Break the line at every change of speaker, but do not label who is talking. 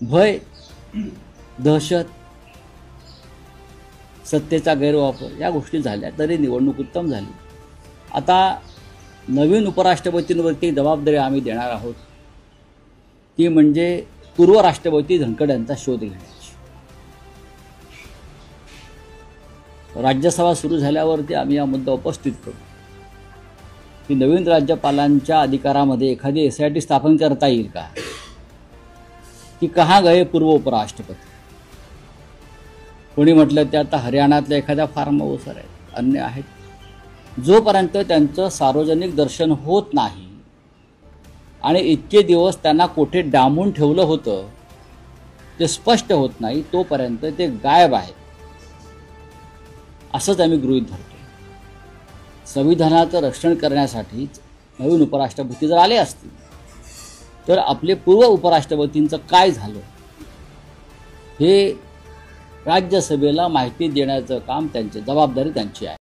भय, दहशत, सत्तेचा गैरवापर या गोष्टी झाल्या तरी निवडणूक उत्तम झाली। आता नवीन उपराष्ट्रपतींवरती जबाबदारी आम्ही देणार आहोत, ती म्हणजे पूर्व राष्ट्रपती धनखड यांचा शोध घेण्याची। राज्यसभा सुरू झाल्यावरती आम्ही हा मुद्दा उपस्थित करू की नवीन राज्यपालांच्या अधिकारामध्ये एखादी SIT स्थापन करता येईल का, की कहाँ गए पूर्व उपराष्ट्रपती। कोणी म्हटलं ते आता हरियाणातल्या एखाद्या फार्म हाऊसवर आहेत, अन्य आहेत। जोपर्यंत त्यांचं सार्वजनिक दर्शन होत नाही आणि इतके दिवस त्यांना कोठे डांबून ठेवलं होतं ते स्पष्ट होत नाही, तोपर्यंत ते गायब आहेत असंच आम्ही गृहीत धरतो। संविधानाचं रक्षण करण्यासाठीच नवीन उपराष्ट्रपती जर आले असतील तर आपले पूर्व उपराष्ट्रपतींचं काय झालं हे राज्यसभेला माहिती देण्याचं काम, त्यांची जबाबदारी त्यांची आहे।